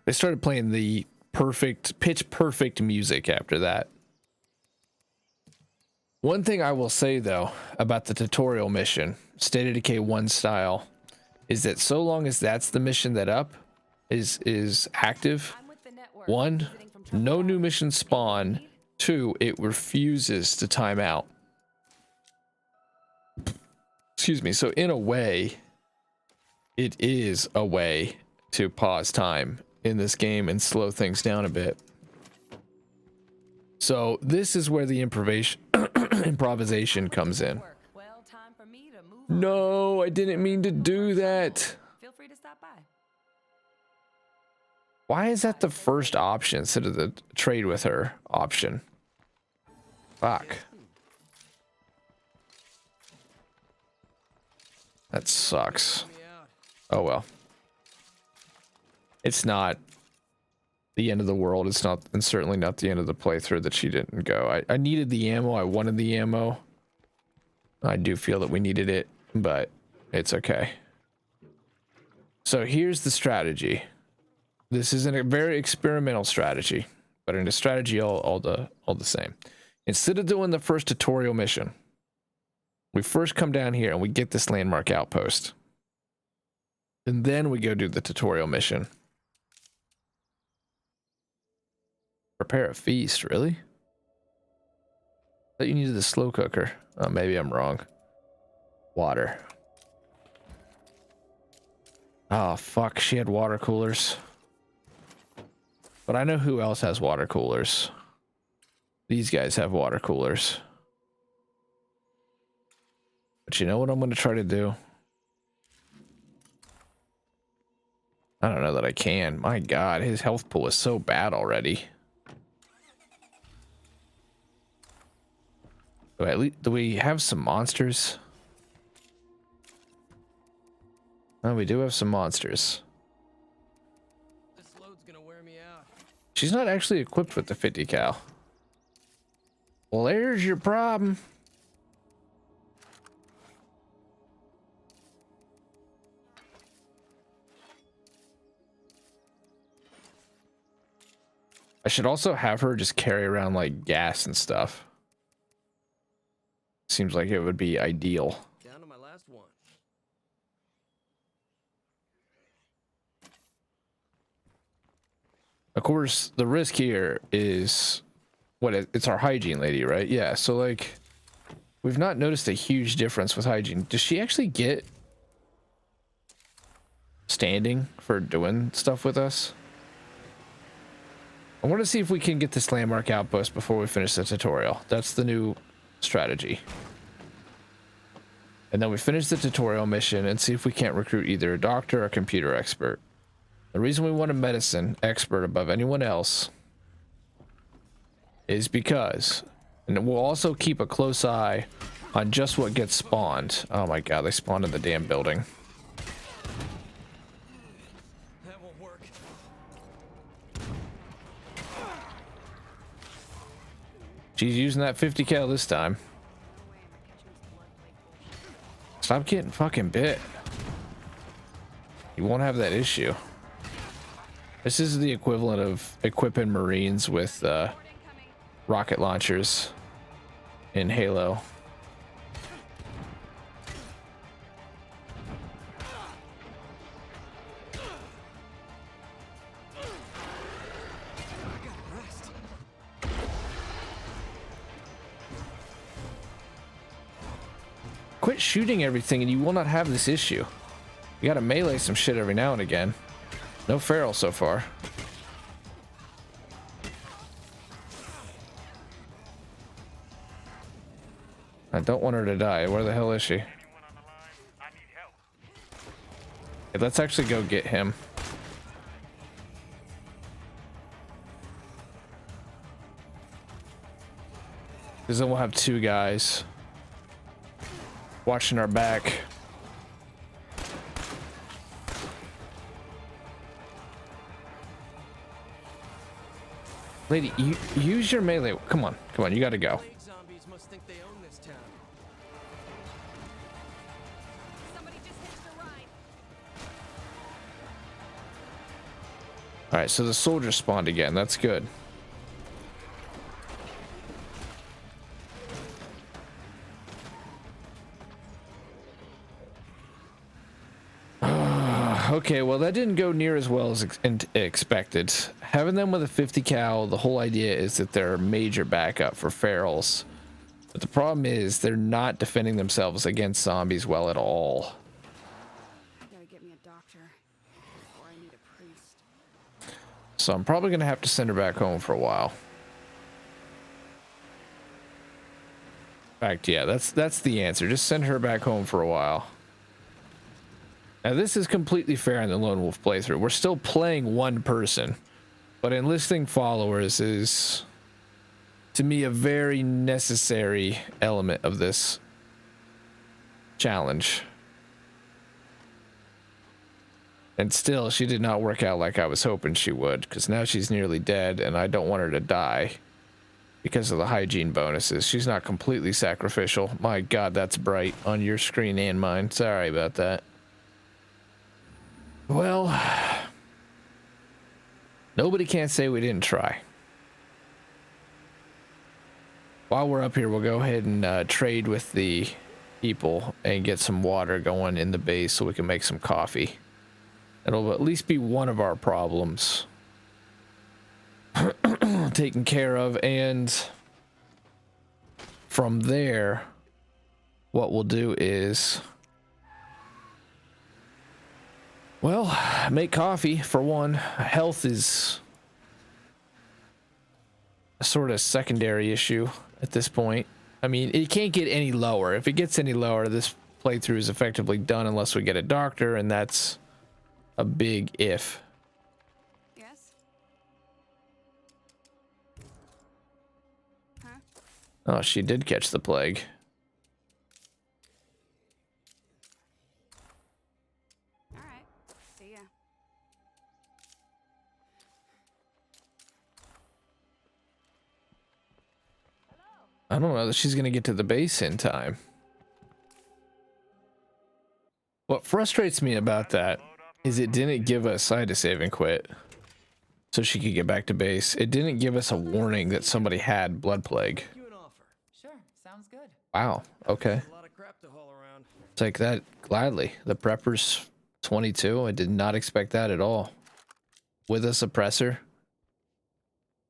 They started playing the pitch perfect music after that. One thing I will say though about the tutorial mission, State of Decay 1 style, is that so long as that's the mission that is active, 1, no new missions spawn, 2, it refuses to time out. Excuse me. So in a way, it is a way to pause time in this game and slow things down a bit. So this is where the improvisation comes in. No, I didn't mean to do that. Feel free to stop by. Why is that the first option instead of the trade with her option? Fuck. That sucks. Oh well. It's not the end of the world. It's not, and certainly not the end of the playthrough that she didn't go. I needed the ammo. I wanted the ammo. I do feel that we needed it, but it's okay. So here's the strategy. This isn't a very experimental strategy, but in a strategy all the same. Instead of doing the first tutorial mission, we first come down here and we get this landmark outpost. And then we go do the tutorial mission. Prepare a feast, really? I thought you needed the slow cooker. Oh, maybe I'm wrong. Water. Oh, fuck. She had water coolers. But I know who else has water coolers. These guys have water coolers. But you know what I'm going to try to do? I don't know that I can. My God, his health pool is so bad already. Do we have some monsters? Oh, we do have some monsters. This load's gonna wear me out. She's not actually equipped with the 50 cal. Well, there's your problem. I should also have her just carry around like gas and stuff. Seems like it would be ideal. Down to my last one. Of course, the risk here is it's our hygiene lady, right? Yeah, so like we've not noticed a huge difference with hygiene. Does she actually get standing for doing stuff with us? I want to see if we can get this landmark outpost before we finish the tutorial. That's the new strategy. And then we finish the tutorial mission and see if we can't recruit either a doctor or a computer expert. The reason we want a medicine expert above anyone else is because, and we'll also keep a close eye on just what gets spawned. Oh my God, they spawned in the damn building. That won't work. She's using that 50 cal this time. Stop getting fucking bit. You won't have that issue. This is the equivalent of equipping Marines with rocket launchers in Halo. Quit shooting everything and you will not have this issue. You gotta melee some shit every now and again. No feral so far. I don't want her to die. Where the hell is she? Okay, let's actually go get him. Because then we'll have two guys watching our back. Lady, you use your melee. Come on, you gotta go. Zombies must think they own this town. Somebody just hitched a ride. All right, so the soldier spawned again. That's good. Okay, well, that didn't go near as well as expected. Having them with a 50 cal, the whole idea is that they're a major backup for ferals. But the problem is they're not defending themselves against zombies well at all. Gotta get me a doctor before I need a priest. So I'm probably going to have to send her back home for a while. In fact, yeah, that's the answer. Just send her back home for a while. Now, this is completely fair in the Lone Wolf playthrough. We're still playing one person, but enlisting followers is, to me, a very necessary element of this challenge. And still, she did not work out like I was hoping she would, because now she's nearly dead, and I don't want her to die because of the hygiene bonuses. She's not completely sacrificial. My God, that's bright on your screen and mine. Sorry about that. Well, nobody can say we didn't try. While we're up here, we'll go ahead and trade with the people and get some water going in the base so we can make some coffee. It'll at least be one of our problems taken care of, and from there, what we'll do is, well, make coffee for one. Health is a sort of secondary issue at this point. I mean, it can't get any lower. If it gets any lower, this playthrough is effectively done unless we get a doctor, and that's a big if. Yes? Huh? Oh, she did catch the plague. All right. See ya. I don't know that she's gonna get to the base in time. What frustrates me about that is it didn't give us, I had to save and quit so she could get back to base. It didn't give us a warning that somebody had blood plague. You an offer. Sure, sounds good. Wow, okay. A lot of crap to haul around. Take that gladly. The prepper's 22. I did not expect that at all. With a suppressor.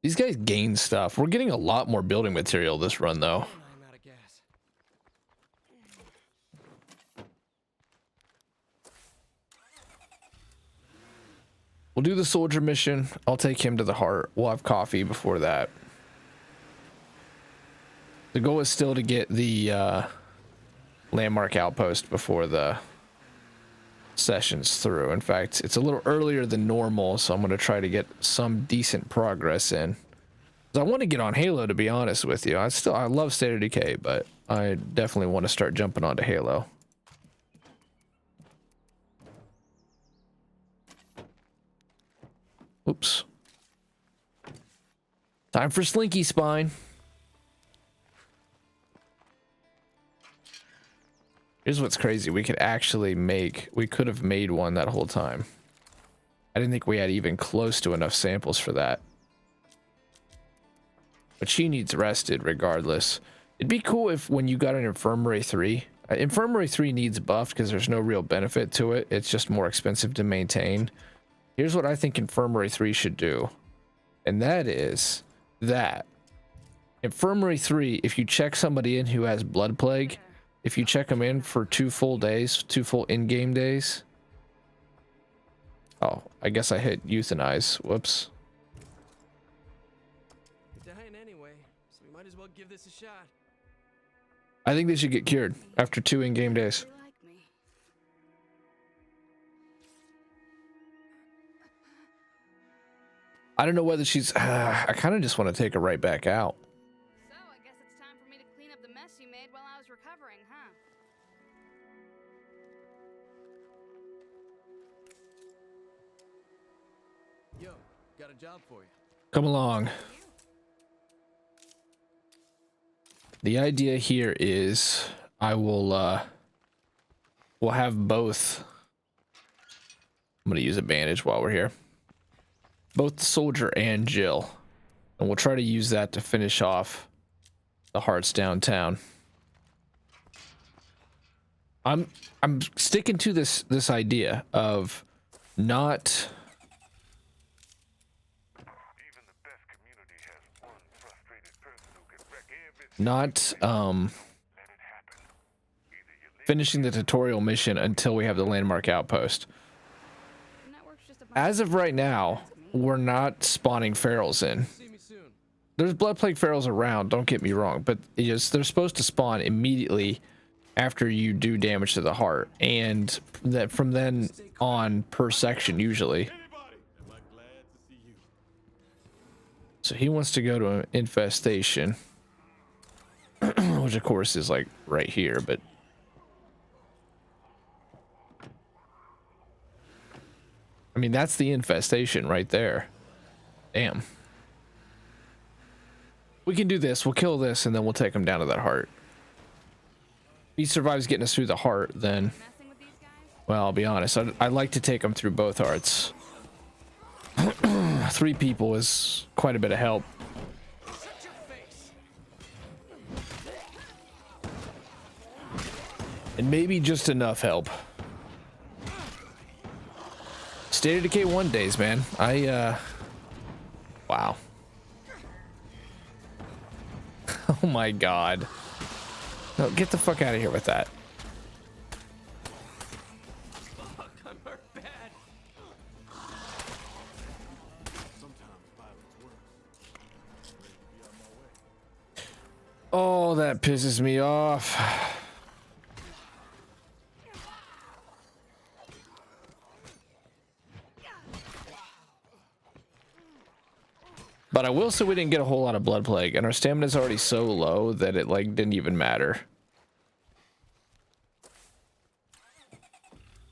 These guys gain stuff. We're getting a lot more building material this run though. And I'm out of gas. We'll do the soldier mission. I'll take him to the heart. We'll have coffee before that. The goal is still to get the landmark outpost before the session's through. In fact, it's a little earlier than normal, so I'm going to try to get some decent progress in. 'Cause I want to get on Halo, to be honest with you. I love State of Decay, but I definitely want to start jumping onto Halo. Oops. Time for Slinky Spine. Here's what's crazy. We could have made one that whole time. I didn't think we had even close to enough samples for that. But she needs rested regardless. It'd be cool if when you got an Infirmary 3, Infirmary 3 needs buffed because there's no real benefit to it. It's just more expensive to maintain. Here's what I think Infirmary 3 should do. And that is that Infirmary 3, if you check somebody in who has blood plague, if you check them in for 2 full days, 2 full in-game days. Oh, I guess I hit euthanize. Whoops. You're dying anyway, so we might as well give this a shot. I think they should get cured after 2 in-game days. You like me. I don't know whether she's... I kind of just want to take her right back out. So, I guess it's time for me to clean up the mess you made while I was recovering, huh? Yo, got a job for you. Come along. The idea here is we'll have both. I'm going to use a bandage while we're here. both the soldier and Jill, and we'll try to use that to finish off the hearts downtown. I'm sticking to this idea of not finishing the tutorial mission until we have the landmark outpost. The network's just a bunch As of right now, we're not spawning ferals in. See me soon. There's blood plague ferals around, don't get me wrong, but they're supposed to spawn immediately after you do damage to the heart, and that from then on per section usually. So he wants to go to an infestation, which of course is like right here, but I mean that's the infestation right there. Damn. We can do this, we'll kill this, and then we'll take him down to that heart. If he survives getting us through the heart, then, messing with these guys. well, I'll be honest, I'd like to take him through both hearts. 3 people is quite a bit of help. Shut your face. And maybe just enough help. State of Decay 1 days, man. Wow. Oh my god. No, get the fuck out of here with that. Fuck, I'm hurt bad. Oh, that pisses me off. But I will say we didn't get a whole lot of blood plague, and our stamina is already so low that it like didn't even matter.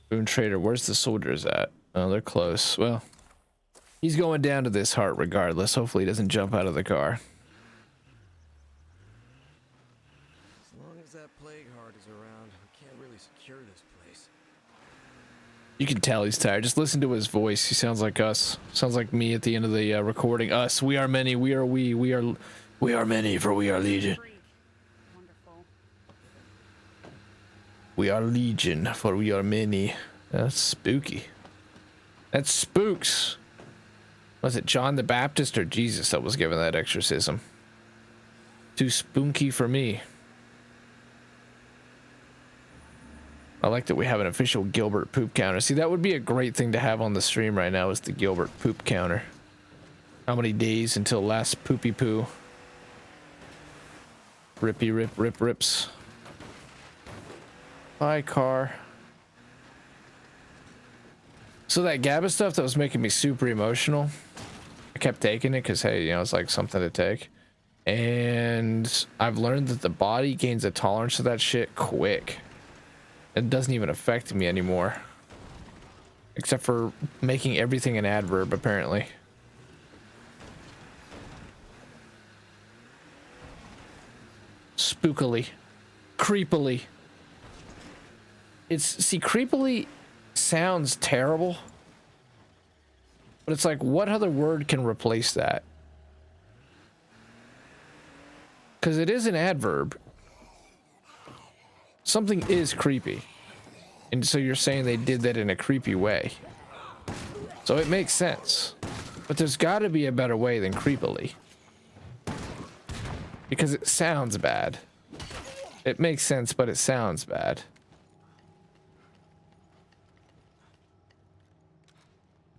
Boon Trader, where's the soldiers at? Oh, they're close. Well, he's going down to this heart regardless. Hopefully he doesn't jump out of the car. As long as that plague heart is around, we can't really secure this place. You can tell he's tired. Just listen to his voice. He sounds like us. Sounds like me at the end of the recording. Us. We are many. We are we. We are many, for we are legion. Freak. Wonderful. We are legion, for we are many. That's spooky. That's spooks. Was it John the Baptist or Jesus that was given that exorcism? Too spooky for me. I like that we have an official Gilbert poop counter. See, that would be a great thing to have on the stream right now, is the Gilbert poop counter. How many days until last poopy poo? Rippy rip rip rips. Bye, car. So that GABA stuff that was making me super emotional, I kept taking it because, hey, you know, it's like something to take. And I've learned that the body gains a tolerance to that shit quick. It doesn't even affect me anymore. Except for making everything an adverb, apparently. Spookily. Creepily. See, creepily sounds terrible. But it's like, what other word can replace that? Because it is an adverb. Something is creepy. And so you're saying they did that in a creepy way. So it makes sense. But there's got to be a better way than creepily. Because it sounds bad. It makes sense, but it sounds bad.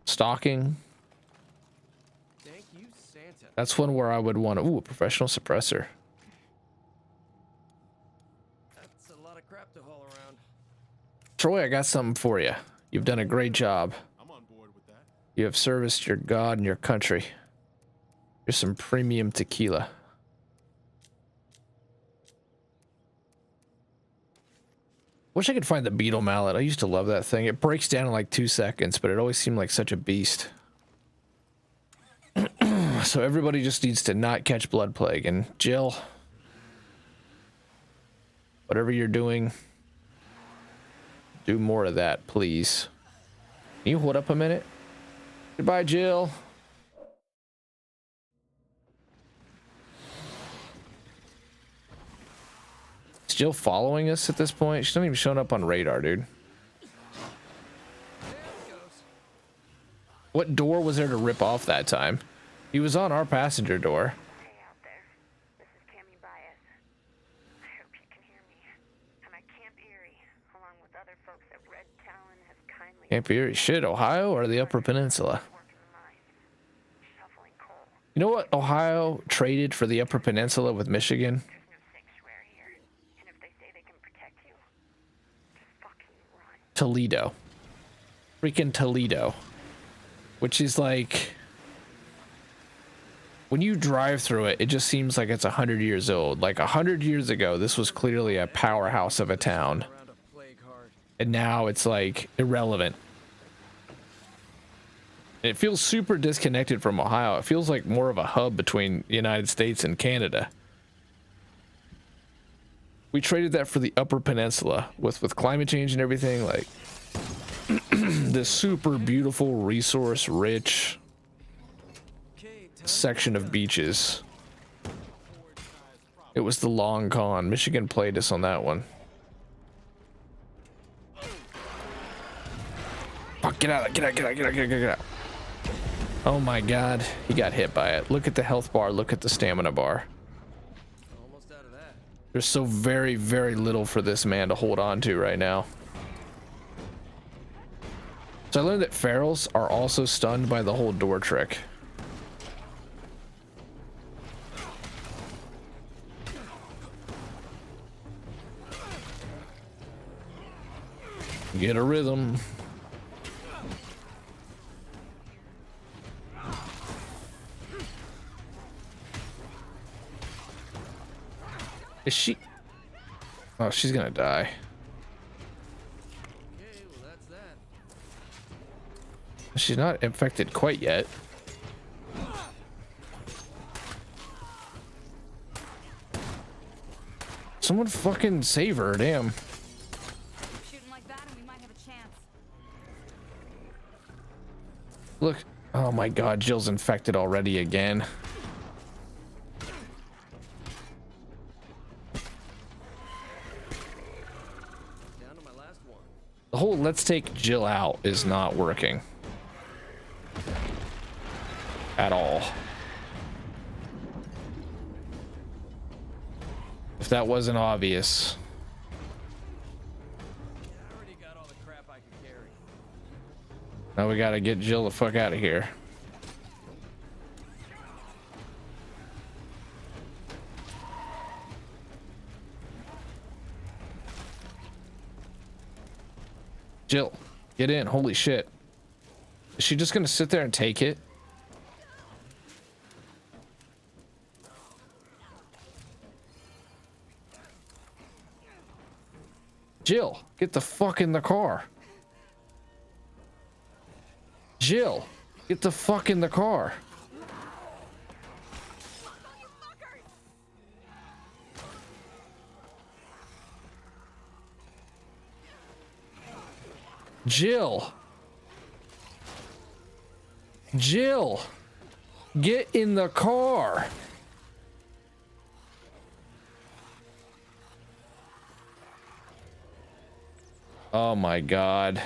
Stalking. Thank you, Santa. That's one where I would want to... Ooh, a professional suppressor. That's a lot of crap to haul around. Troy, I got something for you. You've done a great job. I'm on board with that. You have serviced your God and your country. Here's some premium tequila. Wish I could find the beetle mallet. I used to love that thing. It breaks down in like 2 seconds, but it always seemed like such a beast. So everybody just needs to not catch blood plague. And Jill, whatever you're doing, do more of that, please. Can you hold up a minute? Goodbye, Jill. Is Jill following us at this point? She's not even showing up on radar, dude. There it goes. What door was there to rip off that time? He was on our passenger door. Hey out there. This is Cammy Bias. I hope you can hear me. I'm at Camp Erie, along with other folks that Red Talon has kindly Camp Erie. Shit, Ohio or the Upper Peninsula? working the mines, shoveling coal. You know what Ohio traded for the Upper Peninsula with Michigan? There's no sanctuary here, and if they say they can protect you, just fucking run. Toledo. Freaking Toledo. Which is like, when you drive through it, it just seems like it's 100 years old. Like 100 years ago, this was clearly a powerhouse of a town. Around a plague heart. And now it's like irrelevant. It feels super disconnected from Ohio. It feels like more of a hub between the United States and Canada. We traded that for the Upper Peninsula with climate change and everything. Like this super beautiful, resource rich Okay, time section of beaches. It was the long con. Michigan played us on that one. Fuck, get out, get out, get out, get out, get out, get out. Oh my god, he got hit by it. Look at the health bar, look at the stamina bar. almost out of that. There's so very, very little for this man to hold on to right now. So I learned that ferals are also stunned by the whole door trick. Get a rhythm. Is she? Oh, she's gonna die. Okay, well that's that. She's not infected quite yet. Someone fucking save her, damn. Shooting like that and we might have a chance. Look. Oh my god, Jill's infected already again. Down to my last one. The whole let's take Jill out is not working. At all. If that wasn't obvious. I already got all the crap I could carry. Now we gotta get Jill the fuck out of here. Jill, get in. Holy shit. Is she just gonna sit there and take it? Jill, get the fuck in the car. Jill, get the fuck in the car. Jill. Jill, get in the car. Oh my god.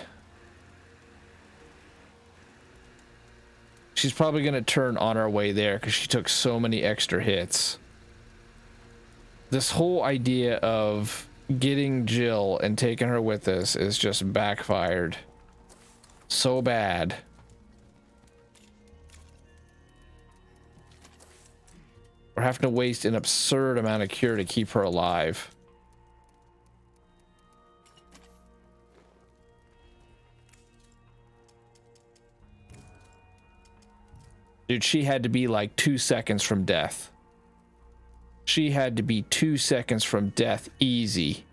She's probably gonna turn on our way there because she took so many extra hits. This whole idea of getting Jill and taking her with us is just backfired so bad. We're having to waste an absurd amount of cure to keep her alive. Dude, she had to be like 2 seconds from death. She had to be 2 seconds from death easy.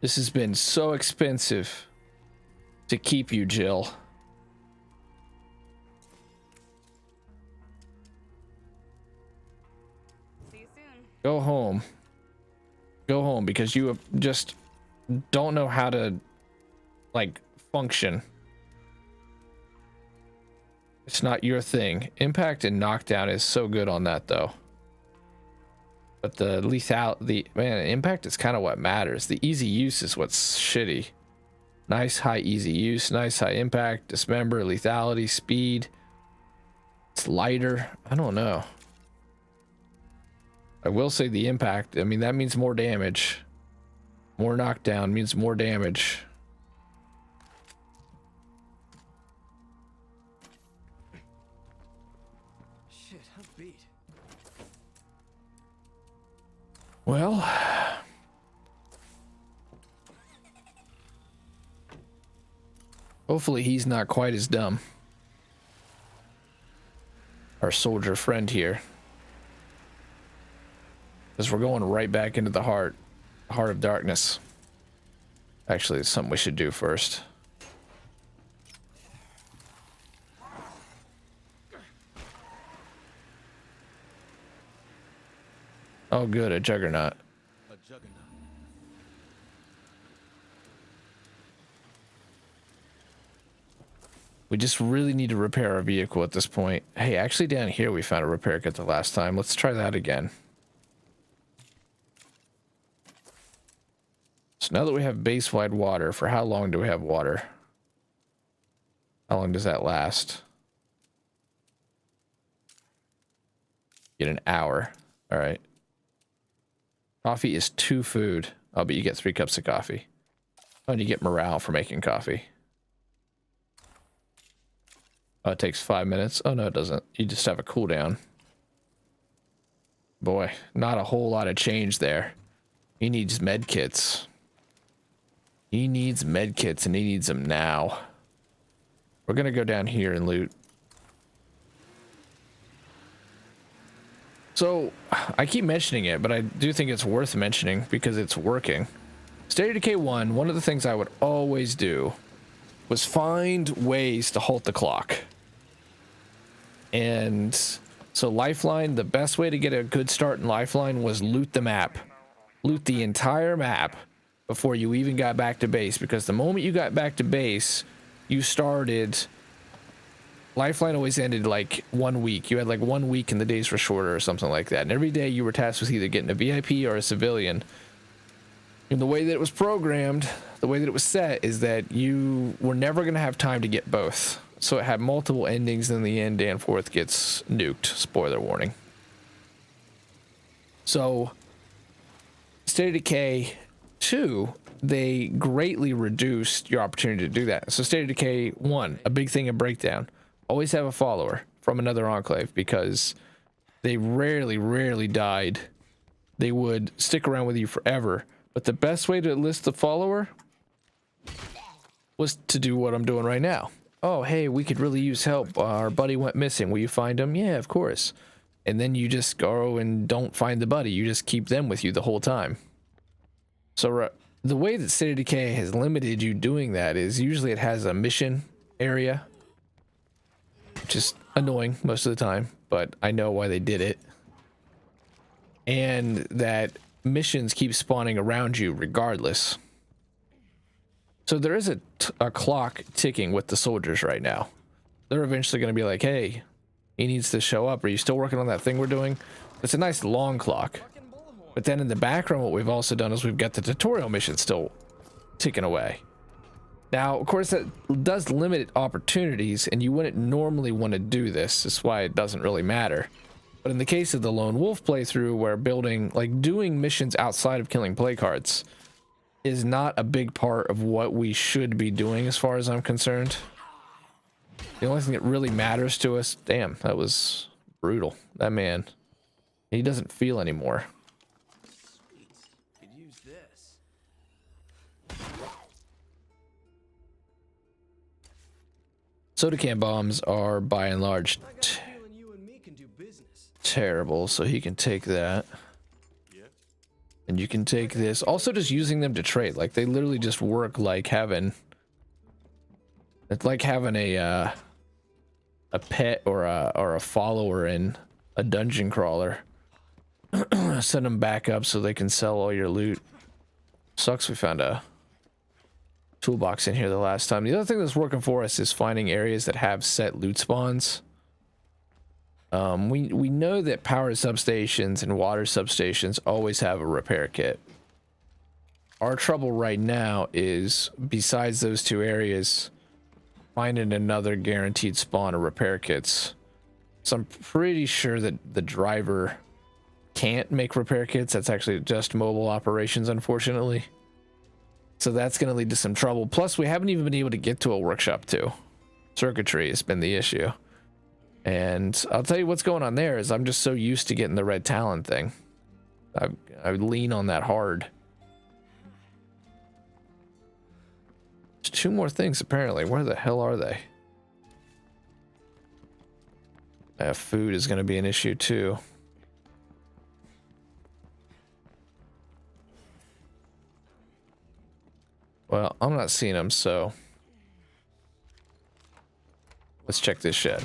This has been so expensive to keep you, Jill. See you soon. Go home. Go home because you just don't know how to, like, function. It's not your thing. Impact and knockdown is so good on that, though. But the impact is kind of what matters. The easy use is what's shitty. Nice high easy use, nice high impact, dismember, lethality, speed. It's lighter. I don't know. I will say the impact, I mean, that means more damage. More knockdown means more damage. Shit, I'm beat. Well, hopefully he's not quite as dumb. Our soldier friend here. Because we're going right back into the heart of darkness. Actually, it's something we should do first. Oh good, a juggernaut. A juggernaut. We just really need to repair our vehicle at this point. Hey, actually down here we found a repair kit the last time. Let's try that again. So now that we have base-wide water, for how long do we have water? How long does that last? Get an hour. All right. Coffee is 2 food. Oh, but you get 3 cups of coffee. Oh, and you get morale for making coffee. Oh, it takes 5 minutes. Oh, no, it doesn't. You just have a cooldown. Boy, not a whole lot of change there. He needs med kits. He needs med kits, and he needs them now. We're going to go down here and loot. So, I keep mentioning it, but I do think it's worth mentioning because it's working. State of Decay 1, one of the things I would always do was find ways to halt the clock. And so Lifeline, the best way to get a good start in Lifeline was loot the map. Loot the entire map before you even got back to base, because the moment you got back to base, you started... Lifeline always ended like 1 week. You had like 1 week and the days were shorter or something like that. And every day you were tasked with either getting a VIP or a civilian. And the way that it was programmed, the way that it was set, is that you were never going to have time to get both. So it had multiple endings, and in the end, Danforth gets nuked. Spoiler warning. So, State of Decay 2, they greatly reduced your opportunity to do that. So State of Decay 1, a big thing in Breakdown. Always have a follower from another enclave, because they rarely died. They would stick around with you forever. But the best way to enlist the follower was to do what I'm doing right now. Oh, hey, we could really use help. Our buddy went missing. Will you find him? Yeah, of course. And then you just go and don't find the buddy. You just keep them with you the whole time. So the way that State of Decay has limited you doing that is usually it has a mission area, which is annoying most of the time, but I know why they did it. And that missions keep spawning around you regardless. So there is a clock ticking with the soldiers right now. They're eventually going to be like, hey, he needs to show up. Are you still working on that thing we're doing? It's a nice long clock. But then in the background, what we've also done is we've got the tutorial mission still ticking away. Now, of course, that does limit opportunities, and you wouldn't normally want to do this. That's why it doesn't really matter. But in the case of the Lone Wolf playthrough, where doing missions outside of killing play cards is not a big part of what we should be doing as far as I'm concerned. The only thing that really matters to us... Damn, that was brutal. That man, he doesn't feel anymore. Sweet. Could use this. Soda can bombs are by and large I got a feeling you and me can do business. terrible, so he can take that. And you can take this. Also, just using them to trade, like they literally just work like having... It's like having a pet or a follower in a dungeon crawler. Send them back up so they can sell all your loot. Sucks we found a toolbox in here the last time. The other thing that's working for us is finding areas that have set loot spawns. We know that power substations and water substations always have a repair kit. Our trouble right now is, besides those two areas, finding another guaranteed spawn of repair kits. So I'm pretty sure that the driver can't make repair kits. That's actually just mobile operations, unfortunately. So that's going to lead to some trouble. Plus, we haven't even been able to get to a workshop too. Circuitry has been the issue. And I'll tell you what's going on there is I'm just so used to getting the red Talon thing. I lean on that hard. There's two more things apparently. Where the hell are they? Food is going to be an issue too. Well, I'm not seeing them, so let's check this shed.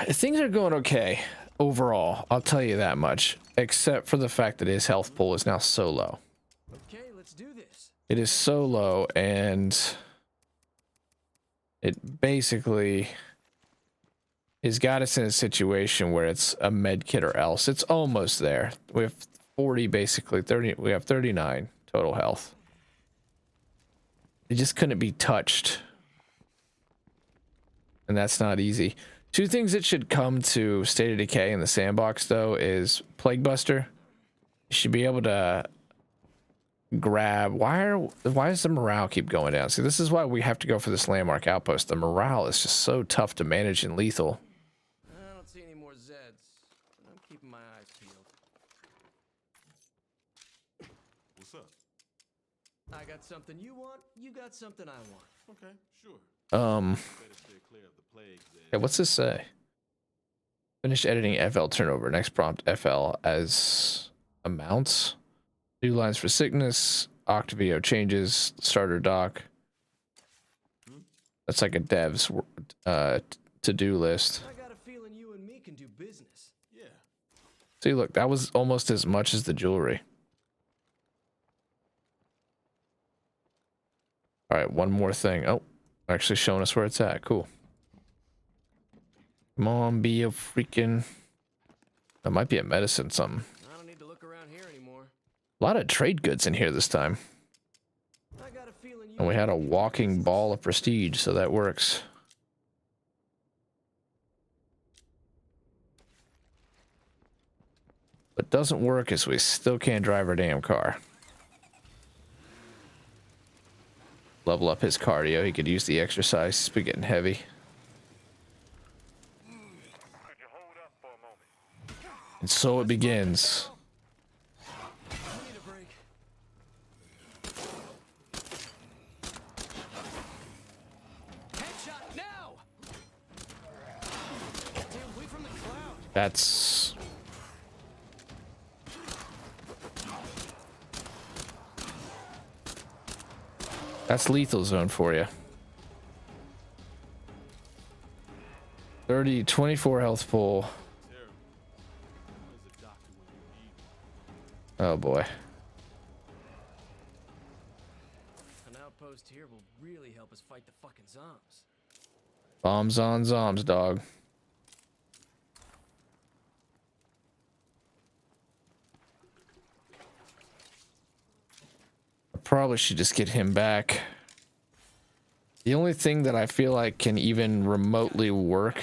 Things are going okay overall, I'll tell you that much, except for the fact that his health pool is now so low. Okay, let's do this. It is so low, and it basically has got us in a situation where it's a med kit or else. It's almost there. We have 40, basically 30. We have 39 total health. It just couldn't be touched, and that's not easy. Two things that should come to State of Decay in the sandbox, though, is Plague Buster. You should be able to grab... Why does the morale keep going down? See, this is why we have to go for this landmark outpost. The morale is just so tough to manage in lethal. I don't see any more Zeds. I'm keeping my eyes peeled. What's up? I got something you want, you got something I want. Okay, sure. Um... Better stay clear of the plague, Zed. Yeah, what's this say? Finish editing FL turnover. Next prompt FL as amounts. New lines for sickness. Octavio changes. Starter doc. That's like a dev's to-do list. I got a feeling you and me can do business. Yeah. See, look, that was almost as much as the jewelry. All right, one more thing. Oh, actually showing us where it's at. Cool. Come on, be a freaking... That might be a medicine, something. I don't need to look around here anymore. A lot of trade goods in here this time. I got a feeling you And we had a walking ball of prestige, so that works. What doesn't work is we still can't drive our damn car. Level up his cardio. He could use the exercise. He's been getting heavy. And so it begins. I need a break. Headshot now. Stay away from the cloud. That's... That's lethal zone for you. 24 health pool. Oh boy. An outpost here will really help us fight the fucking zombies. Bombs on zombs, dog. I probably should just get him back. The only thing that I feel like can even remotely work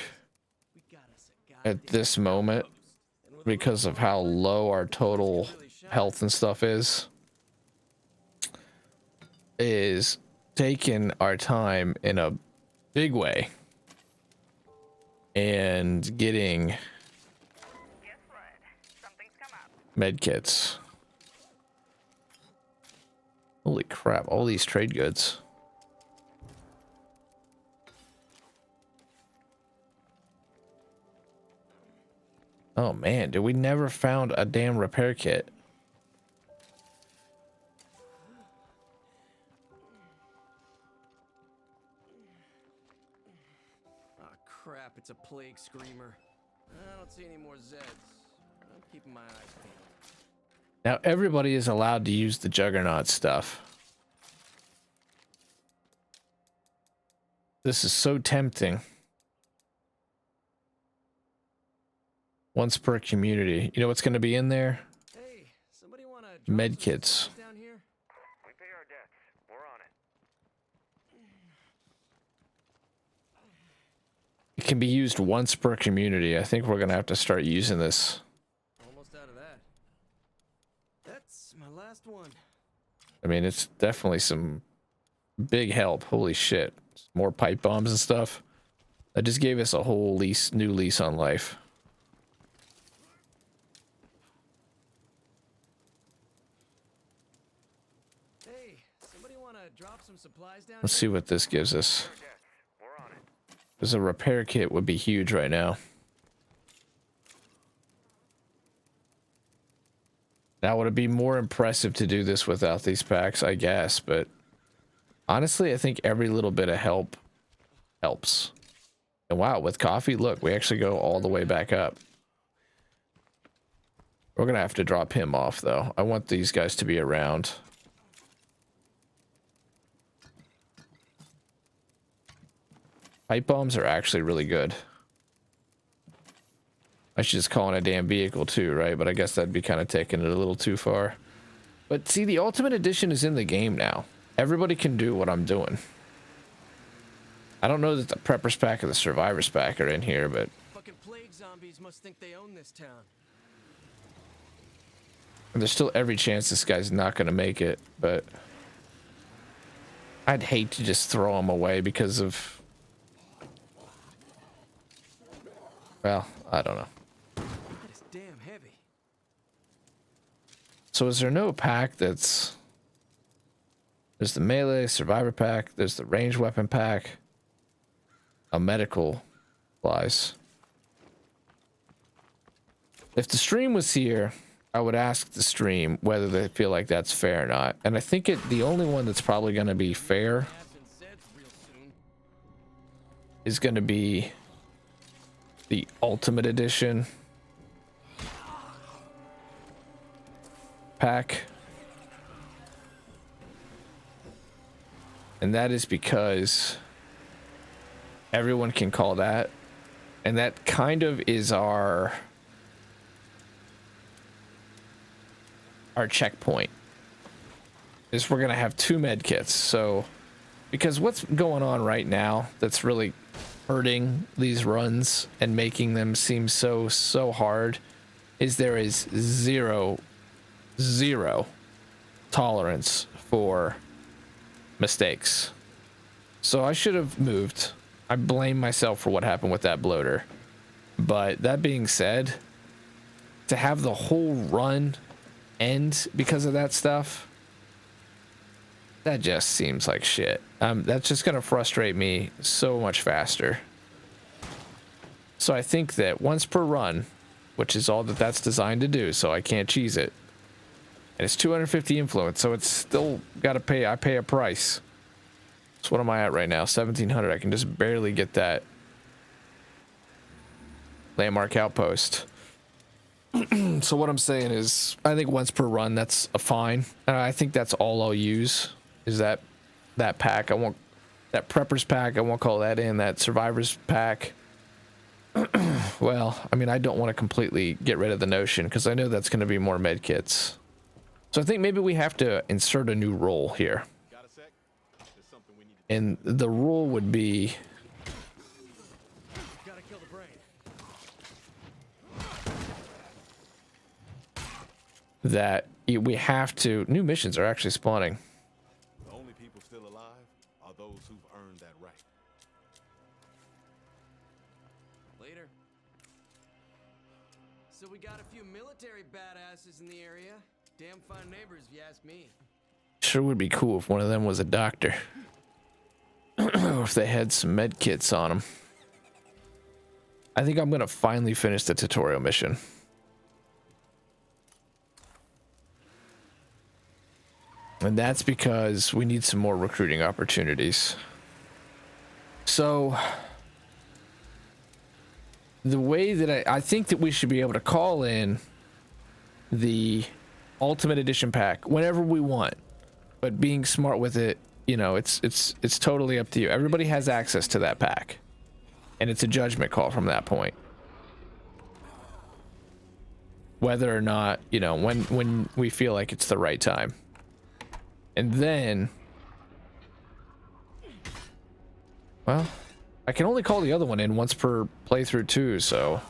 We got us a at this moment, because of how low our total health and stuff is taking our time in a big way and getting Guess what? Something's come up. med kits. Holy crap, all these trade goods. Oh man, dude, we never found a damn repair kit. Ah, crap, it's a plague screamer. I don't see any more Zeds. I'm keeping my eyes peeled. Now everybody is allowed to use the Juggernaut stuff. This is so tempting. Once per community. You know what's going to be in there? Hey, somebody want to Med kits. down here? We pay our debts. We're on it. It can be used once per community. I think we're going to have to start using this. Almost out of that. That's my last one. I mean, it's definitely some big help. Holy shit. More pipe bombs and stuff. That just gave us a whole new lease on life. Hey, somebody want to drop some supplies down Let's here? see what this gives us. Our debts. We're on it. There's a repair kit would be huge right now. Now, would it be more impressive to do this without these packs? I guess, but honestly, I think every little bit of help helps. And wow, with coffee, look, we actually go all the way back up. We're gonna have to drop him off, though. I want these guys to be around. Pipe bombs are actually really good. I should just call in a damn vehicle too, right? But I guess that'd be kind of taking it a little too far. But see, the Ultimate Edition is in the game now. Everybody can do what I'm doing. I don't know that the Preppers Pack or the Survivors Pack are in here, but Fucking plague zombies must think they own this town. there's still every chance this guy's not going to make it. But I'd hate to just throw him away because of... Well, I don't know. That is damn heavy. So is there no pack that's... There's the melee survivor pack. There's the ranged weapon pack. A medical supplies. If the stream was here, I would ask the stream whether they feel like that's fair or not. And I think the only one that's probably going to be fair Abs and Zeds real soon. is going to be the Ultimate Edition pack. And that is because everyone can call that. And that kind of is our checkpoint. Is we're going to have 2 med kits. So, because what's going on right now that's really hurting these runs and making them seem so hard is there is zero tolerance for mistakes. So I should have moved. I blame myself for what happened with that bloater. But that being said, to have the whole run end because of that stuff, that just seems like shit. That's just going to frustrate me so much faster. So I think that once per run, which is all that that's designed to do, so I can't cheese it. And it's 250 influence, so it's still got to pay. I pay a price. So what am I at right now? 1700. I can just barely get that landmark outpost. So what I'm saying is, I think once per run, that's a fine. I think that's all I'll use is that pack. I won't, that Preppers pack, I won't call that in. That Survivors pack. Well, I mean, I don't want to completely get rid of the notion because I know that's going to be more med kits. So I think maybe we have to insert a new role here. Got a sec? There's something we need to And the rule would be Gotta kill the brain. that we have to... New missions are actually spawning. The only people still alive are those who've earned that right. Later. So we got a few military badasses in the area. Damn fine neighbors, if you ask me. Sure would be cool if one of them was a doctor. Or if they had some med kits on them. I think I'm going to finally finish the tutorial mission. And that's because we need some more recruiting opportunities. So, the way that I think that we should be able to call in the Ultimate Edition pack whenever we want, but being smart with it you know, it's totally up to you. Everybody has access to that pack, and it's a judgment call from that point. Whether or not, you know, when we feel like it's the right time. And then, well, I can only call the other one in once per playthrough too, so.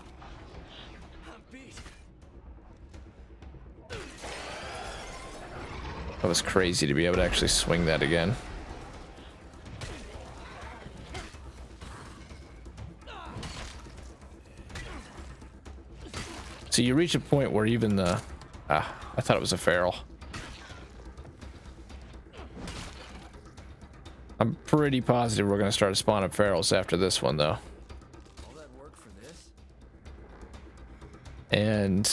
That was crazy to be able to actually swing that again. So you reach a point where even the... I thought it was a feral. I'm pretty positive we're going to start spawning ferals after this one, though. All that work for this? And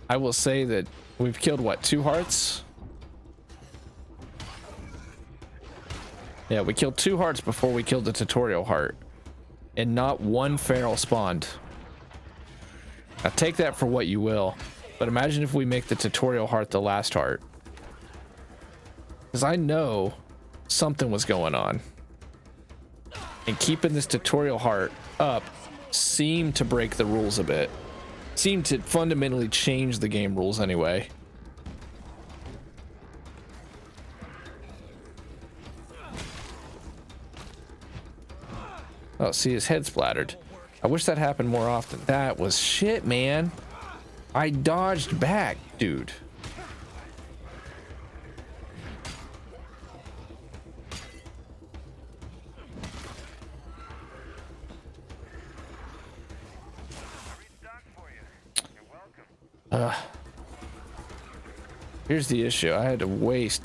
I will say that we've killed, what, 2 hearts? Yeah, we killed 2 hearts before we killed the tutorial heart. And not one feral spawned. Now take that for what you will. But imagine if we make the tutorial heart the last heart. Because I know something was going on. And keeping this tutorial heart up seemed to break the rules a bit. Seemed to fundamentally change the game rules anyway. Oh, see, his head splattered. I wish that happened more often. That was shit, man. I dodged back, dude. Here's the issue. I had to waste...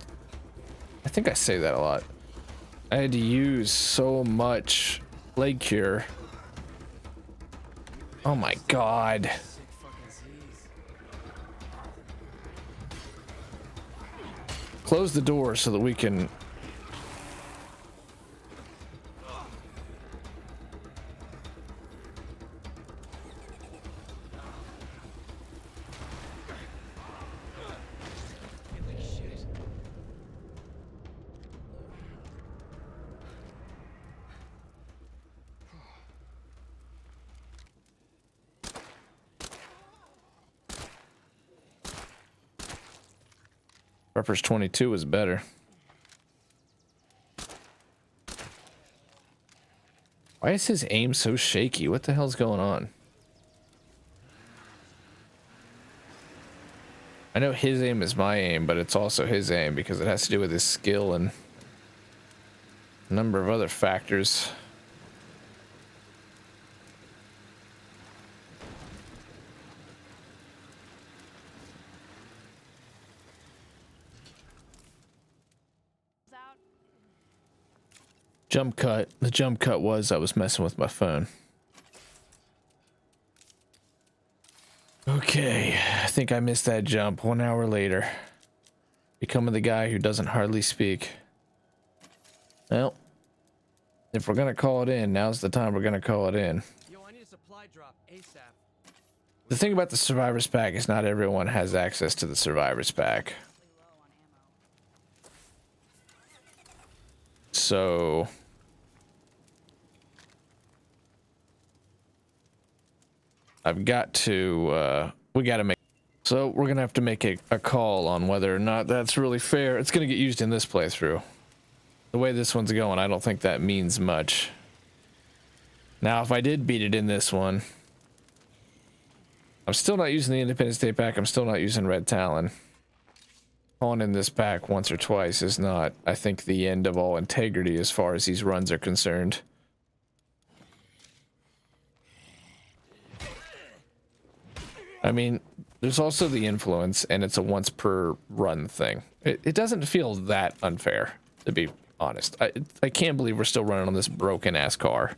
I think I say that a lot. I had to use so much leg cure. Oh my god. Close the door so that we can... Preppers 22 is better. Why is his aim so shaky? What the hell's going on? I know his aim is my aim, but it's also his aim because it has to do with his skill and a number of other factors. Jump cut. The jump cut was I was messing with my phone. Okay, I think I missed that jump. 1 hour later. Becoming the guy who doesn't hardly speak. Well, if we're gonna call it in, now's the time we're gonna call it in. Yo, I need a supply drop ASAP. The thing about the Survivor's Pack is not everyone has access to the Survivor's Pack. So... I've got to, we got to make... So we're going to have to make a call on whether or not that's really fair. It's going to get used in this playthrough. The way this one's going, I don't think that means much. Now, if I did beat it in this one... I'm still not using the Independence Day pack. I'm still not using Red Talon. Calling in this pack once or twice is not, I think, the end of all integrity as far as these runs are concerned. I mean, there's also the influence, and it's a once per run thing. It doesn't feel that unfair, to be honest. I can't believe we're still running on this broken ass car.